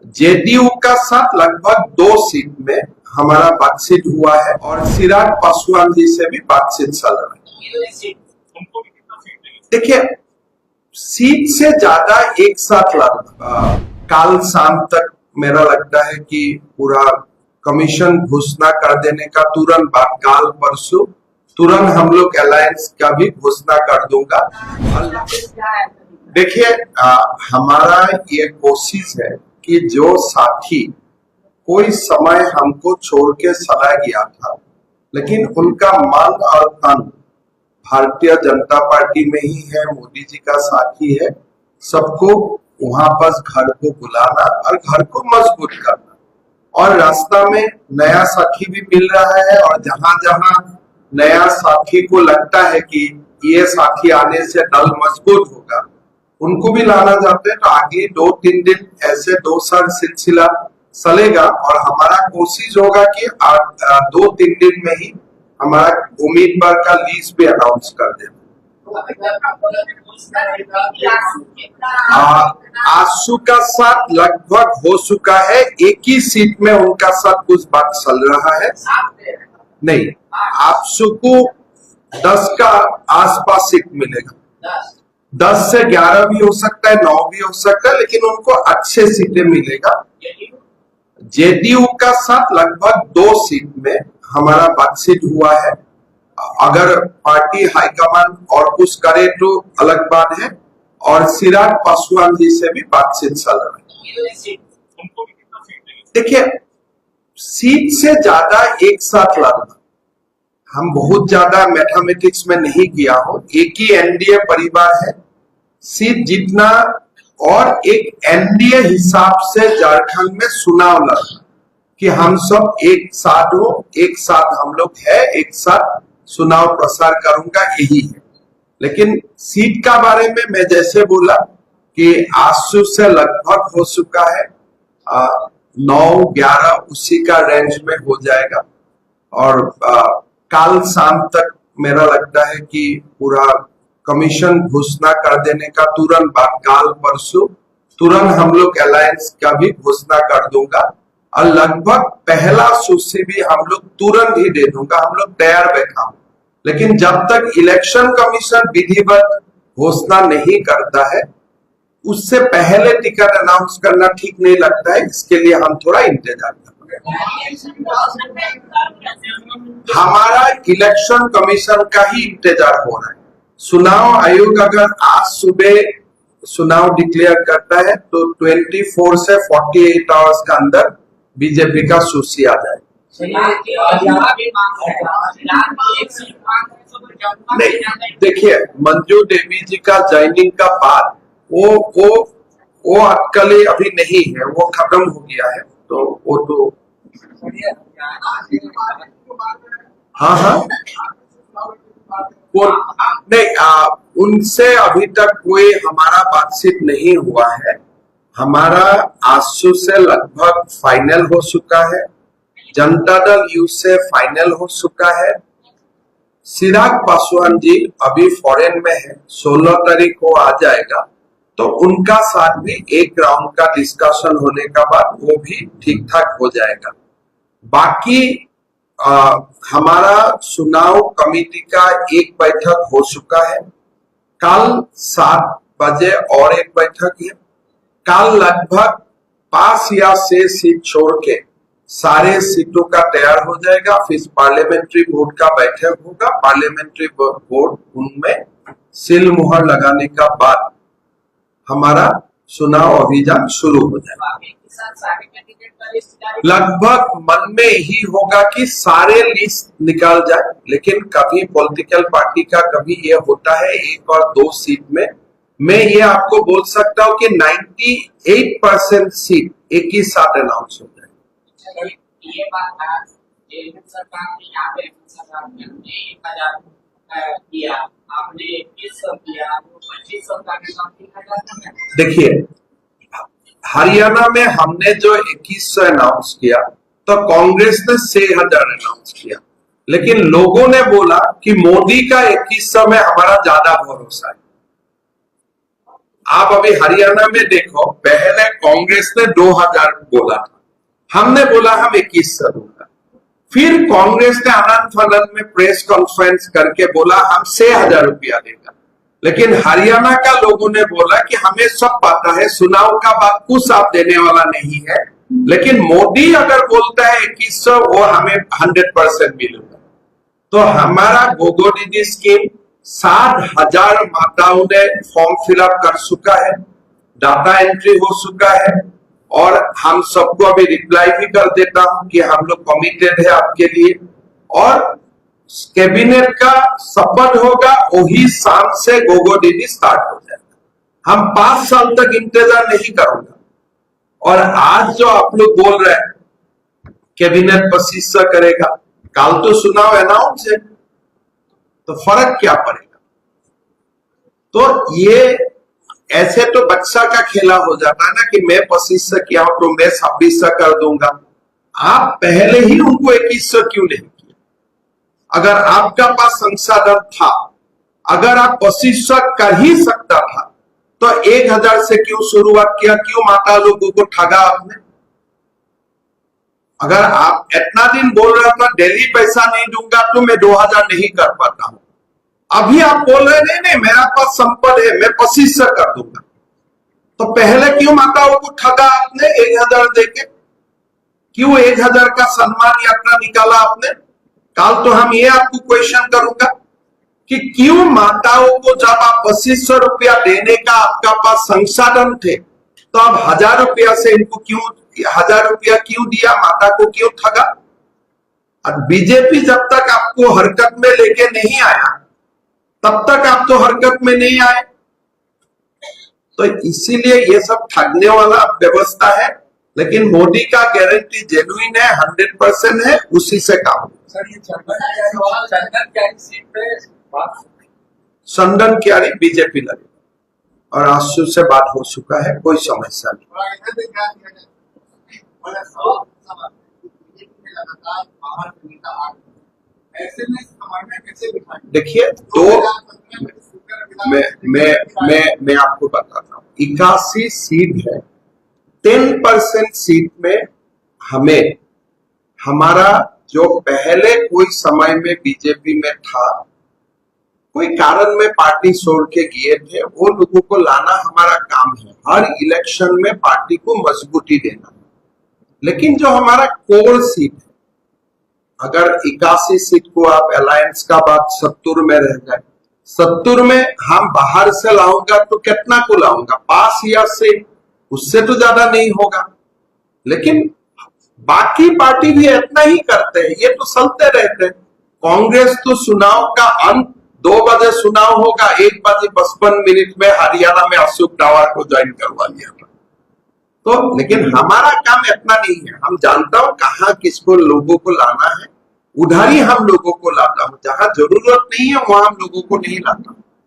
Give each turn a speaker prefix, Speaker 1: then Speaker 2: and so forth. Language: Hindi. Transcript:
Speaker 1: जेडीयू का साथ लगभग 2 सीट में हमारा बातचीत हुआ है और चिराग पासवान जी से भी बातचीत चल रहा है। देखिए, सीट से ज्यादा एक साथ लगभग कल शाम तक मेरा लगता है कि पूरा कमीशन घोषणा कर देने का तुरंत बाद कल परसों तुरंत हम लोग अलायंस का भी घोषणा कर दूंगा। देखिए, हमारा ये कोशिश है कि जो साथी कोई समय हमको छोड़ के चला गया था लेकिन उनका मन और तन भारतीय जनता पार्टी में ही है, मोदी जी का साथी है, सबको वहां पर घर को बुलाना और घर को मजबूत करना और रास्ता में नया साथी भी मिल रहा है और जहां जहां नया साथी को लगता है कि ये साथी आने से दल मजबूत होगा उनको भी लाना चाहते हैं। तो आगे 2-3 दिन ऐसे 2 साल सिलसिला चलेगा और हमारा कोशिश होगा कि 2-3 दिन में ही हमारा उम्मीदवार का लिस्ट भी अनाउंस कर दें। आशु का साथ लगभग हो चुका है, एक ही सीट में उनका साथ कुछ बात चल रहा है। नहीं, आशु को 10 का आसपास सीट मिलेगा, 10 से 11 भी हो सकता है, 9 भी हो सकता है, लेकिन उनको अच्छे सीटें मिलेगा। जेडीयू का साथ लगभग 2 सीट में हमारा बातचीत हुआ है। अगर पार्टी हाईकमान और कुछ करे तो अलग बात है और चिराग पासवान जी से भी बातचीत चल रहा है। देखिए, सीट से ज्यादा एक साथ लड़ना हम बहुत ज्यादा मैथमेटिक्स में नहीं किया हो, एक ही एनडीए परिवार है, सीट जितना और एक एनडीए हिसाब से झारखंड में चुनाव लड़ना कि हम सब एक साथ हो, एक साथ हम लोग है, एक साथ चुनाव प्रसार करूंगा, यही है। लेकिन सीट का बारे में मैं जैसे बोला कि आशु से लगभग हो चुका है, 9-11 उसी का रेंज में हो जाएगा और कल शाम तक मेरा लगता है कि पूरा कमीशन घोषणा कर देने का तुरंत बाद कल परसों तुरंत हम लोग अलायंस का भी घोषणा कर दूंगा और लगभग पहला सूची भी हम लोग तुरंत ही दे दूंगा। हम लोग तैयार बैठा हूं, लेकिन जब तक इलेक्शन कमीशन विधिवत घोषणा नहीं करता है उससे पहले टिकट अनाउंस करना ठीक नहीं लगता है। इसके लिए हम थोड़ा इंतजार करेंगे। हमारा इलेक्शन कमीशन का ही इंतजार हो रहा है। चुनाव आयोग अगर आज सुबह चुनाव डिक्लेयर करता है तो 24 से 48 आवर्स के अंदर बीजेपी का सूची आ जाए। नहीं, देखिए, मंजू देवी जी का ज्वाइनिंग का बाद वो अटकलें अभी नहीं है, वो खत्म हो गया है, तो वो तो हाँ नहीं, उनसे अभी तक कोई हमारा बातचीत नहीं हुआ है। हमारा आशु से लगभग फाइनल हो चुका है, जनता दल यू से फाइनल हो चुका है। चिराग पासवान जी अभी फॉरेन में है, 16 तारीख को आ जाएगा, तो उनका साथ भी एक राउंड का डिस्कशन होने का बाद वो भी ठीक ठाक हो जाएगा। बाकी हमारा चुनाव कमेटी का एक बैठक हो चुका है, कल 7 बजे और एक बैठक है। कल लगभग 5 या 6 सीट छोड़ के सारे सीटों का तैयार हो जाएगा, फिर पार्लियामेंट्री बोर्ड का बैठक होगा। पार्लियामेंट्री बोर्ड उनमें सील मुहर लगाने का बाद हमारा चुनाव अभियान शुरू हो जाएगा। लगभग मन में ही होगा कि सारे लिस्ट निकाल जाए, लेकिन कभी पॉलिटिकल पार्टी का कभी ये होता है 1 और 2 सीट में। मैं ये आपको बोल सकता हूँ कि 98% सीट एक ही साथ अनाउंस हो जाए।
Speaker 2: ये बात सरकार ने यहाँ पे किया, आपने 2100 किया, 2500 का।
Speaker 1: देखिए, हरियाणा में हमने जो 2100 अनाउंस किया तो कांग्रेस ने 6000 अनाउंस किया, लेकिन लोगों ने बोला कि मोदी का 2100 में हमारा ज्यादा भरोसा है। आप अभी हरियाणा में देखो, पहले कांग्रेस ने 2000 बोला था, हमने बोला हम 2100 दूंगा। फिर कांग्रेस ने आनंद फानंद में प्रेस कॉन्फ्रेंस करके बोला हम 6000 रुपया देगा। लेकिन हरियाणा का लोगों ने बोला कि हमें सब पता है, चुनाव का बात कुछ आप देने वाला नहीं है, लेकिन मोदी अगर बोलता है 2100 वो हमें 100% मिलेगा। तो हमारा गोगो दीदी स्कीम 60,000 माताओं ने फॉर्म फिलअप कर चुका है, डाटा एंट्री हो चुका है, और हम सबको अभी रिप्लाई भी कर देता हूं कि हम लोग कमिटेड है आपके लिए। और कैबिनेट का शपथ होगा, वही शाम से गोगो दीदी स्टार्ट हो जाएगा। हम 5 साल तक इंतजार नहीं करूंगा। और आज जो आप लोग बोल रहे हैं कैबिनेट 2500 करेगा, कल तो चुनाव अनाउंस है, तो फर्क क्या पड़ेगा? तो ये ऐसे तो बच्चा का खेला हो जाता है ना कि मैं 2500 किया हूं तो मैं 2600 कर दूंगा। आप पहले ही उनको 2100 क्यों नहीं किया? अगर आपका पास संसाधन था, अगर आप 2500 कर ही सकता था, तो 1000 से क्यों शुरुआत किया? क्यों माता लोगों को ठगा आपने? अगर आप इतना दिन बोल रहा था डेली पैसा नहीं दूंगा तो मैं 2000 नहीं कर पाता हूं, अभी आप बोल रहे नहीं नहीं मेरा पास संपत्ति है, मैं 2500 कर दूंगा, तो पहले क्यों माताओं को ठगा आपने 1000 देके? क्यों 1000 का सम्मान यात्रा निकाला आपने? कल तो हम ये आपको क्वेश्चन करूंगा कि क्यों माताओं को जब आप 2500 रुपया देने का आपका पास संसाधन थे, तो आप 1000 रुपया से इनको क्यों 1000 रुपया क्यों दिया? माता को क्यों ठगा? और बीजेपी जब तक आपको हरकत में लेके नहीं आया, तब तक आप तो हरकत में नहीं आए। तो इसीलिए ये सब ठगने वाला व्यवस्था है, लेकिन मोदी का गारंटी जेन्युइन है, 100% है, उसी से काम।
Speaker 2: सर ये चंदन क्या सीट पे
Speaker 1: चंदन क्यारी बीजेपी लगे और आशु से बात हो चुका है, कोई समस्या नहीं। देखिए, मैं आपको बताता हूँ, 81 सीट है, 10% सीट में हमें हमारा जो पहले कोई समय में बीजेपी में था, कोई कारण में पार्टी छोड़ के गए थे, वो लोगों को लाना हमारा काम है। हर इलेक्शन में पार्टी को मजबूती देना। लेकिन जो हमारा कोर सीट है, अगर 81 सीट को आप अलायंस का बात 70 में रह जाए, 70 में हम बाहर से लाऊंगा तो कितना को लाऊंगा? 5 या से, उससे तो ज्यादा नहीं होगा। लेकिन बाकी पार्टी भी इतना ही करते हैं, ये तो चलते रहते हैं। कांग्रेस तो चुनाव का अंत 2 बजे चुनाव होगा, 1 बजे 55 में हरियाणा में अशोक टावर को ज्वाइन करवा लिया था। तो लेकिन हमारा काम इतना नहीं है। हम जानता हूं कहाँ किसको लोगों को लाना है, उधर ही हम लोगों को लाता हूं। जहां जरूरत नहीं है वहां हम लोगों को नहीं लाता।